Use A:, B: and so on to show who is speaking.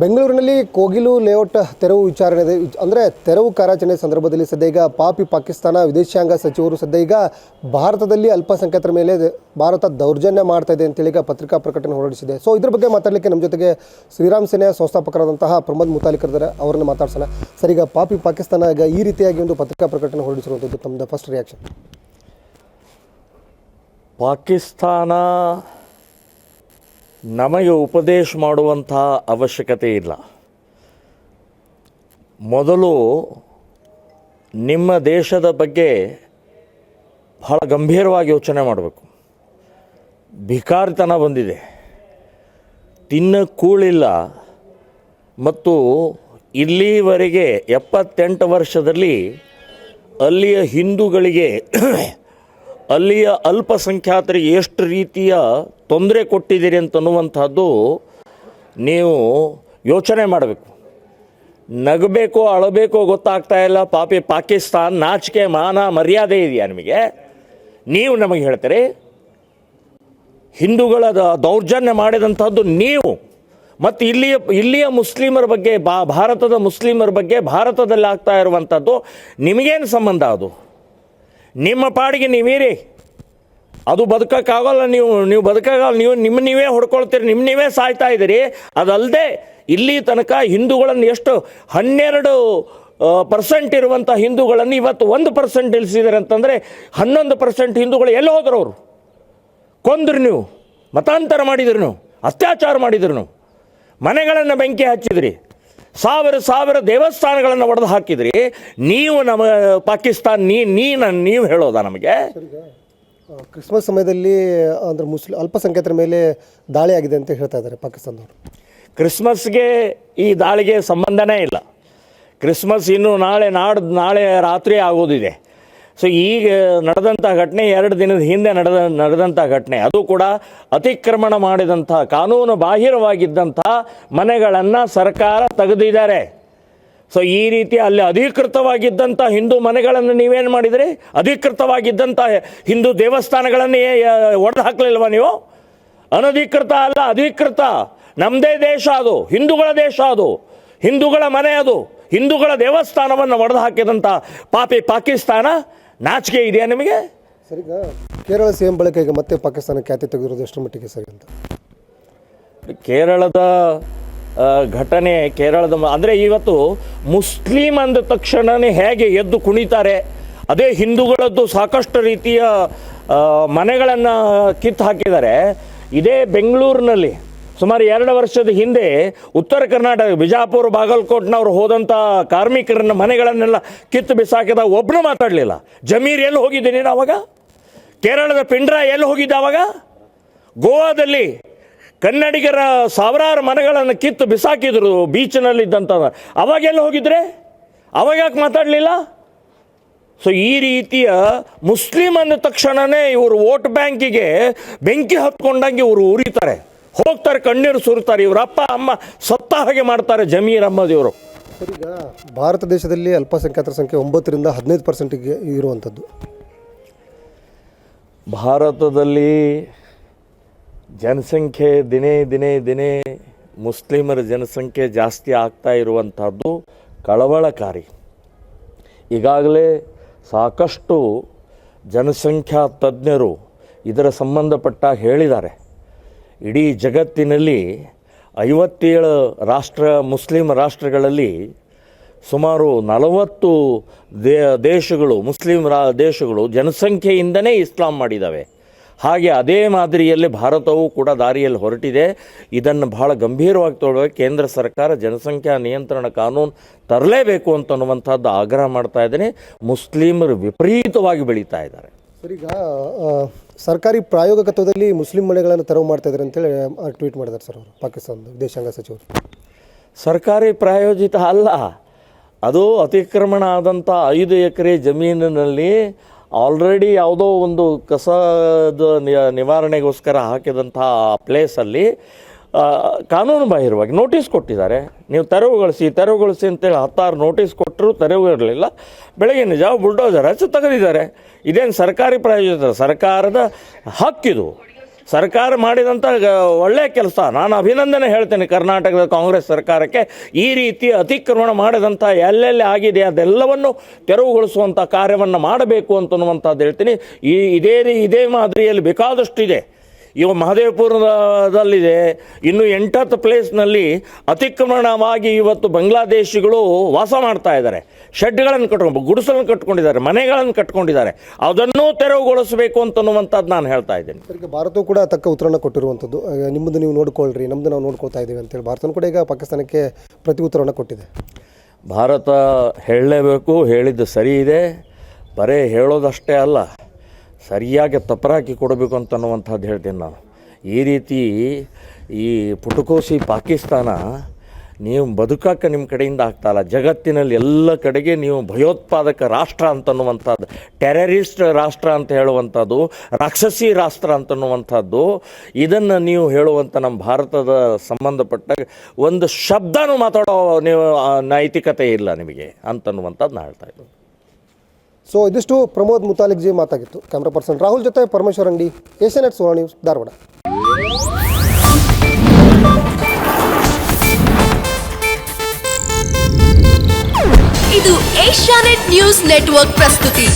A: ಬೆಂಗಳೂರಿನಲ್ಲಿ ಕೋಗಿಲು ಲೇಔಟ್ ತೆರವು ವಿಚಾರಣೆ ಅಂದರೆ ತೆರವು ಕಾರ್ಯಾಚರಣೆ ಸಂದರ್ಭದಲ್ಲಿ ಸದ್ಯ ಈಗ ಪಾಕಿಸ್ತಾನ ವಿದೇಶಾಂಗ ಸಚಿವರು ಸದ್ಯ ಈಗ ಭಾರತದಲ್ಲಿ ಅಲ್ಪಸಂಖ್ಯಾತರ ಮೇಲೆ ಭಾರತ ದೌರ್ಜನ್ಯ ಮಾಡ್ತಾ ಇದೆ ಅಂತೇಳಿ ಈಗ ಪತ್ರಿಕಾ ಪ್ರಕಟಣೆ ಹೊರಡಿಸಿದೆ. ಸೊ ಇದ್ರ ಬಗ್ಗೆ ಮಾತಾಡಲಿಕ್ಕೆ ನಮ್ಮ ಜೊತೆಗೆ ಶ್ರೀರಾಮ್ ಸೇನೆಯ ಸಂಸ್ಥಾಪಕರಾದಂತಹ ಪ್ರಮೋದ್ ಮುತಾಲಿಕ್ ಇದ್ದಾರೆ, ಅವರನ್ನು ಮಾತಾಡ್ಸೋಣ. ಸರ್, ಈಗ ಪಾಕಿಸ್ತಾನ ಈಗ ಈ ರೀತಿಯಾಗಿ ಒಂದು ಪತ್ರಿಕಾ ಪ್ರಕಟಣೆ ಹೊರಡಿಸಿರುವಂಥದ್ದು, ತಮ್ಮದು ಫಸ್ಟ್ ರಿಯಾಕ್ಷನ್?
B: ಪಾಕಿಸ್ತಾನ ನಮಗೆ ಉಪದೇಶ ಮಾಡುವಂಥ ಅವಶ್ಯಕತೆ ಇಲ್ಲ. ಮೊದಲು ನಿಮ್ಮ ದೇಶದ ಬಗ್ಗೆ ಬಹಳ ಗಂಭೀರವಾಗಿ ಯೋಚನೆ ಮಾಡಬೇಕು. ಭಿಕಾರಿತನ ಬಂದಿದೆ, ತಿನ್ನ ಕೂಳಿಲ್ಲ, ಮತ್ತು ಇಲ್ಲಿವರೆಗೆ 78 ವರ್ಷದಲ್ಲಿ ಅಲ್ಲಿಯ ಹಿಂದೂಗಳಿಗೆ ಅಲ್ಲಿಯ ಅಲ್ಪಸಂಖ್ಯಾತರಿಗೆ ಎಷ್ಟು ರೀತಿಯ ತೊಂದರೆ ಕೊಟ್ಟಿದ್ದೀರಿ ಅಂತನ್ನುವಂಥದ್ದು ನೀವು ಯೋಚನೆ ಮಾಡಬೇಕು. ನಗಬೇಕೋ ಅಳಬೇಕೋ ಗೊತ್ತಾಗ್ತಾ ಇಲ್ಲ. ಪಾಕಿಸ್ತಾನ ನಾಚಿಕೆ ಮಾನ ಮರ್ಯಾದೆ ಇದೆಯಾ ನಿಮಗೆ? ನೀವು ನಮಗೆ ಹೇಳ್ತೀರಿ ಹಿಂದೂಗಳ ದೌರ್ಜನ್ಯ ಮಾಡಿದಂಥದ್ದು ನೀವು. ಮತ್ತು ಇಲ್ಲಿಯ ಮುಸ್ಲಿಮರ ಬಗ್ಗೆ, ಭಾರತದ ಮುಸ್ಲಿಮರ ಬಗ್ಗೆ ಭಾರತದಲ್ಲಿ ಆಗ್ತಾ ಇರುವಂಥದ್ದು ನಿಮಗೇನು ಸಂಬಂಧ? ಅದು ನಿಮ್ಮ ಪಾಡಿಗೆ ನೀವೀರಿ, ಅದು ಬದುಕೋಕ್ಕಾಗಲ್ಲ. ನೀವು ಬದುಕೋಕ್ಕಾಗಲ್ಲ, ನೀವೇ ಹೊಡ್ಕೊಳ್ತೀರಿ, ನೀವೇ ಸಾಯ್ತಾ ಇದ್ದೀರಿ. ಅದಲ್ಲದೆ ಇಲ್ಲಿ ತನಕ ಹಿಂದೂಗಳನ್ನು ಎಷ್ಟು 12% ಇರುವಂಥ ಹಿಂದೂಗಳನ್ನು ಇವತ್ತು 1% ಇಳಿಸಿದ್ದಾರೆ ಅಂತಂದರೆ 11% ಹಿಂದೂಗಳು ಎಲ್ಲಿ ಹೋದ್ರು? ಅವರು ಕೊಂದ್ರು, ನೀವು ಮತಾಂತರ ಮಾಡಿದ್ರು, ನೀವು ಅತ್ಯಾಚಾರ ಮಾಡಿದ್ರು, ನೀವು ಮನೆಗಳನ್ನು ಬೆಂಕಿ ಹಚ್ಚಿದ್ರಿ, ಸಾವಿರ ದೇವಸ್ಥಾನಗಳನ್ನು ಒಡೆದು ಹಾಕಿದ್ರಿ. ನೀವು ನಮ್ಮ ಪಾಕಿಸ್ತಾನ ನೀವು ಹೇಳೋದಾ ನಮಗೆ?
A: ಕ್ರಿಸ್ಮಸ್ ಸಮಯದಲ್ಲಿ ಅಂದರೆ ಅಲ್ಪಸಂಖ್ಯಾತರ ಮೇಲೆ ದಾಳಿ ಆಗಿದೆ ಅಂತ ಹೇಳ್ತಾ ಇದ್ದಾರೆ ಪಾಕಿಸ್ತಾನದವರು.
B: ಕ್ರಿಸ್ಮಸ್ಗೆ ಈ ದಾಳಿಗೆ ಸಂಬಂಧನೇ ಇಲ್ಲ. ಕ್ರಿಸ್ಮಸ್ ಇನ್ನೂ ನಾಳೆ ರಾತ್ರಿ ಆಗೋದಿದೆ. ಸೊ ಈಗ ನಡೆದಂಥ ಘಟನೆ 2 ದಿನದ ಹಿಂದೆ ನಡೆದಂಥ ಘಟನೆ, ಅದು ಕೂಡ ಅತಿಕ್ರಮಣ ಮಾಡಿದಂಥ ಕಾನೂನು ಬಾಹಿರವಾಗಿದ್ದಂಥ ಮನೆಗಳನ್ನು ಸರ್ಕಾರ ತೆಗೆದಿದ್ದಾರೆ. ಸೊ ಈ ರೀತಿ ಅಲ್ಲಿ ಅಧಿಕೃತವಾಗಿದ್ದಂಥ ಹಿಂದೂ ಮನೆಗಳನ್ನು ನೀವೇನು ಮಾಡಿದ್ರಿ? ಅಧಿಕೃತವಾಗಿದ್ದಂಥ ಹಿಂದೂ ದೇವಸ್ಥಾನಗಳನ್ನೇ ಒಡೆದು ಹಾಕಲಿಲ್ವ ನೀವು? ಅನಧಿಕೃತ ಅಲ್ಲ, ಅಧಿಕೃತ. ನಮ್ಮದೇ ದೇಶ ಅದು, ಹಿಂದೂಗಳ ದೇಶ ಅದು, ಹಿಂದೂಗಳ ಮನೆ ಅದು, ಹಿಂದೂಗಳ ದೇವಸ್ಥಾನವನ್ನು ಒಡೆದು ಹಾಕಿದಂಥ ಪಾಕಿಸ್ತಾನ ನಾಚಿಕೆ ಇದೆಯಾ ನಿಮಗೆ?
A: ಸರ್, ಈಗ ಕೇರಳ ಸಿಎಂ ಬಳಿಕ ಈಗ ಮತ್ತೆ ಪಾಕಿಸ್ತಾನ ಖ್ಯಾತಿ ತೆಗೆದಿರೋದು ಎಷ್ಟು ಮಟ್ಟಿಗೆ ಸರಿ ಅಂತ?
B: ಕೇರಳದ ಘಟನೆ, ಅಂದರೆ ಇವತ್ತು ಮುಸ್ಲಿಂ ಅಂದ ತಕ್ಷಣವೇ ಹೇಗೆ ಎದ್ದು ಕುಣಿತಾರೆ, ಅದೇ ಹಿಂದೂಗಳದ್ದು ಸಾಕಷ್ಟು ರೀತಿಯ ಮನೆಗಳನ್ನು ಕಿತ್ತು ಹಾಕಿದ್ದಾರೆ. ಇದೇ ಬೆಂಗಳೂರಿನಲ್ಲಿ ಸುಮಾರು 2 ವರ್ಷದ ಹಿಂದೆ ಉತ್ತರ ಕರ್ನಾಟಕ ಬಿಜಾಪುರ ಬಾಗಲಕೋಟ್ನವ್ರು ಹೋದಂಥ ಕಾರ್ಮಿಕರನ್ನ ಮನೆಗಳನ್ನೆಲ್ಲ ಕಿತ್ತು ಬಿಸಾಕಿದ ಒಬ್ಬನು ಮಾತಾಡಲಿಲ್ಲ. ಜಮೀರ್ ಎಲ್ಲಿ ಹೋಗಿದ್ದೆ ನೀನು ಅವಾಗ? ಕೇರಳದ ಪಿಂಡ್ರಾ ಎಲ್ಲಿ ಹೋಗಿದ್ದೆ ಅವಾಗ? ಗೋವಾದಲ್ಲಿ ಕನ್ನಡಿಗರ ಸಾವಿರಾರು ಮನೆಗಳನ್ನು ಕಿತ್ತು ಬಿಸಾಕಿದ್ರು ಬೀಚ್ನಲ್ಲಿದ್ದಂಥ, ಅವಾಗೆಲ್ಲ ಹೋಗಿದ್ರೆ? ಅವಾಗ ಯಾಕೆ ಮಾತಾಡಲಿಲ್ಲ? ಸೊ ಈ ರೀತಿಯ ಮುಸ್ಲಿಂ ಅಂದ ತಕ್ಷಣವೇ ಇವರು ವೋಟ್ ಬ್ಯಾಂಕಿಗೆ ಬೆಂಕಿ ಹತ್ಕೊಂಡಂಗೆ ಇವರು ಉರಿತಾರೆ, ಹೋಗ್ತಾರೆ, ಕಣ್ಣೀರು ಸುರಿತಾರೆ. ಇವ್ರ ಅಪ್ಪ ಅಮ್ಮ ಸತ್ತ ಹಾಗೆ ಮಾಡ್ತಾರೆ ಜಮೀರ್ ಅಹ್ಮದ್ ಇವರು.
A: ಸರ್, ಈಗ ಭಾರತ ದೇಶದಲ್ಲಿ ಅಲ್ಪಸಂಖ್ಯಾತರ ಸಂಖ್ಯೆ 9ರಿಂದ 15% ಇರುವಂಥದ್ದು.
B: ಭಾರತದಲ್ಲಿ ಜನಸಂಖ್ಯೆ ದಿನೇ ಮುಸ್ಲಿಮರ ಜನಸಂಖ್ಯೆ ಜಾಸ್ತಿ ಆಗ್ತಾ ಇರುವಂಥದ್ದು ಕಳವಳಕಾರಿ. ಈಗಾಗಲೇ ಸಾಕಷ್ಟು ಜನಸಂಖ್ಯಾ ತಜ್ಞರು ಇದರ ಸಂಬಂಧಪಟ್ಟ ಹೇಳಿದ್ದಾರೆ. ಇಡೀ ಜಗತ್ತಿನಲ್ಲಿ 57 ಮುಸ್ಲಿಂ ರಾಷ್ಟ್ರಗಳಲ್ಲಿ ಸುಮಾರು 40 ದೇಶಗಳು, ಮುಸ್ಲಿಂ ದೇಶಗಳು ಜನಸಂಖ್ಯೆಯಿಂದನೇ ಇಸ್ಲಾಂ ಮಾಡಿದ್ದಾವೆ. ಹಾಗೆ ಅದೇ ಮಾದರಿಯಲ್ಲಿ ಭಾರತವೂ ಕೂಡ ದಾರಿಯಲ್ಲಿ ಹೊರಟಿದೆ. ಇದನ್ನು ಬಹಳ ಗಂಭೀರವಾಗಿ ತಗೊಳ್ಳುವ ಕೇಂದ್ರ ಸರ್ಕಾರ ಜನಸಂಖ್ಯಾ ನಿಯಂತ್ರಣ ಕಾನೂನು ತರಲೇಬೇಕು ಅಂತನ್ನುವಂಥದ್ದು ಆಗ್ರಹ ಮಾಡ್ತಾ ಇದ್ದೇನೆ. ಮುಸ್ಲಿಮರು ವಿಪರೀತವಾಗಿ ಬೆಳೀತಾ ಇದ್ದಾರೆ.
A: ಸರ್, ಈಗ ಸರ್ಕಾರಿ ಪ್ರಾಯೋಗಿಕತ್ವದಲ್ಲಿ ಮುಸ್ಲಿಂ ಮನೆಗಳನ್ನು ತೆರವು ಮಾಡ್ತಾ ಇದ್ದಾರೆ ಅಂತೇಳಿ ಟ್ವೀಟ್ ಮಾಡಿದ್ದಾರೆ ಸರ್ ಅವರು, ಪಾಕಿಸ್ತಾನದ ವಿದೇಶಾಂಗ ಸಚಿವರು. ಸರ್ಕಾರಿ
B: ಪ್ರಾಯೋಜಿತ ಅಲ್ಲ, ಅದು ಅತಿಕ್ರಮಣ ಆದಂಥ 5 ಎಕರೆ ಜಮೀನಿನಲ್ಲಿ ಆಲ್ರೆಡಿ ಯಾವುದೋ ಒಂದು ಕಸದ ನಿವಾರಣೆಗೋಸ್ಕರ ಹಾಕಿದಂಥ ಪ್ಲೇಸಲ್ಲಿ ಕಾನೂನು ಬಾಹಿರವಾಗಿ ನೋಟಿಸ್ ಕೊಟ್ಟಿದ್ದಾರೆ. ನೀವು ತೆರವುಗೊಳಿಸಿ ಅಂತೇಳಿ 16 ನೋಟಿಸ್ ಕೊಟ್ಟರು, ತೆರವು ಇರಲಿಲ್ಲ. ಬೆಳಗಿನ ಜಾವ ಬುಲ್ಡೋಜರ್ ಹಚ್ಚಿ ತೆಗೆದಿದ್ದಾರೆ. ಇದೇನು ಸರ್ಕಾರಿ ಪ್ರಾಯೋಜಿತ? ಸರ್ಕಾರದ ಹಕ್ಕಿದು. ಸರ್ಕಾರ ಮಾಡಿದಂಥ ಒಳ್ಳೆಯ ಕೆಲಸ. ನಾನು ಅಭಿನಂದನೆ ಹೇಳ್ತೇನೆ ಕರ್ನಾಟಕದ ಕಾಂಗ್ರೆಸ್ ಸರ್ಕಾರಕ್ಕೆ. ಈ ರೀತಿ ಅತಿಕ್ರಮಣ ಮಾಡಿದಂಥ ಎಲ್ಲೆಲ್ಲಿ ಆಗಿದೆ ಅದೆಲ್ಲವನ್ನು ತೆರವುಗೊಳಿಸುವಂಥ ಕಾರ್ಯವನ್ನು ಮಾಡಬೇಕು ಅಂತನ್ನುವಂಥದ್ದು ಹೇಳ್ತೀನಿ. ಇದೇ ಮಾದರಿಯಲ್ಲಿ ಬೇಕಾದಷ್ಟಿದೆ. ಇವ ಮಹದೇವಪುರದಲ್ಲಿದೆ, ಇನ್ನು 8th ಪ್ಲೇಸ್ನಲ್ಲಿ ಅತಿಕ್ರಮಣವಾಗಿ ಇವತ್ತು ಬಾಂಗ್ಲಾದೇಶಿಗಳು ವಾಸ ಮಾಡ್ತಾ ಇದ್ದಾರೆ. ಶೆಡ್ಗಳನ್ನು ಕಟ್ಕೊಂಡು, ಗುಡಿಸಲನ್ನು ಕಟ್ಕೊಂಡಿದ್ದಾರೆ, ಮನೆಗಳನ್ನು ಕಟ್ಕೊಂಡಿದ್ದಾರೆ. ಅದನ್ನೂ ತೆರವುಗೊಳಿಸಬೇಕು ಅಂತನ್ನುವಂಥದ್ದು ನಾನು ಹೇಳ್ತಾ ಇದ್ದೇನೆ.
A: ಈಗ ಭಾರತವು ಕೂಡ ತಕ್ಕ ಉತ್ತರವನ್ನು ಕೊಟ್ಟಿರುವಂಥದ್ದು. ನಿಮ್ಮದು ನೀವು ನೋಡ್ಕೊಳ್ರಿ, ನಮ್ಮದು ನಾವು ನೋಡ್ಕೊಳ್ತಾ ಇದ್ದೀವಿ ಅಂತೇಳಿ ಭಾರತನೂ ಕೂಡ ಈಗ ಪಾಕಿಸ್ತಾನಕ್ಕೆ ಪ್ರತಿ ಉತ್ತರವನ್ನು ಕೊಟ್ಟಿದೆ.
B: ಭಾರತ ಹೇಳಲೇಬೇಕು, ಹೇಳಿದ್ದು ಸರಿ ಇದೆ. ಬರೀ ಹೇಳೋದಷ್ಟೇ ಅಲ್ಲ, ಸರಿಯಾಗಿ ತಪರಾಕಿ ಕೊಡಬೇಕು ಅಂತನ್ನುವಂಥದ್ದು ಹೇಳ್ತೀನಿ ನಾನು. ಈ ರೀತಿ ಈ ಪುಟುಕೋಸಿ ಪಾಕಿಸ್ತಾನ ನೀವು ಬದುಕಕ್ಕೆ ನಿಮ್ಮ ಕಡೆಯಿಂದ ಆಗ್ತಾಯಿಲ್ಲ. ಜಗತ್ತಿನಲ್ಲಿ ಎಲ್ಲ ಕಡೆಗೆ ನೀವು ಭಯೋತ್ಪಾದಕ ರಾಷ್ಟ್ರ ಅಂತನ್ನುವಂಥದ್ದು, ಟೆರರಿಸ್ಟ್ ರಾಷ್ಟ್ರ ಅಂತ ಹೇಳುವಂಥದ್ದು, ರಾಕ್ಷಸಿ ರಾಷ್ಟ್ರ ಅಂತನ್ನುವಂಥದ್ದು, ಇದನ್ನು ನೀವು ಹೇಳುವಂಥ ನಮ್ಮ ಭಾರತದ ಸಂಬಂಧಪಟ್ಟ ಒಂದು ಶಬ್ದನೂ ಮಾತಾಡೋ ನೀವು ನೈತಿಕತೆ ಇಲ್ಲ ನಿಮಗೆ ಅಂತನ್ನುವಂಥದ್ದು ನಾನು ಹೇಳ್ತಾ ಇದ್ದೀನಿ.
A: ಸೊ ಇದಿಷ್ಟು ಪ್ರಮೋದ್ ಮುತಾಲಿಕ್ ಜಿ ಮಾತಾಗಿತ್ತು. ಕ್ಯಾಮ್ರಾ ಪರ್ಸನ್ ರಾಹುಲ್ ಜೊತೆ ಪರಮೇಶ್ವರ್ ಅಂಗಡಿ, ಏಷ್ಯಾನೆಟ್ ಸುವರ್ಣ ನ್ಯೂಸ್, ಧಾರವಾಡ.
C: ಇದು ಏಷ್ಯಾನೆಟ್ ನ್ಯೂಸ್ ನೆಟ್ವರ್ಕ್ ಪ್ರಸ್ತುತಿ.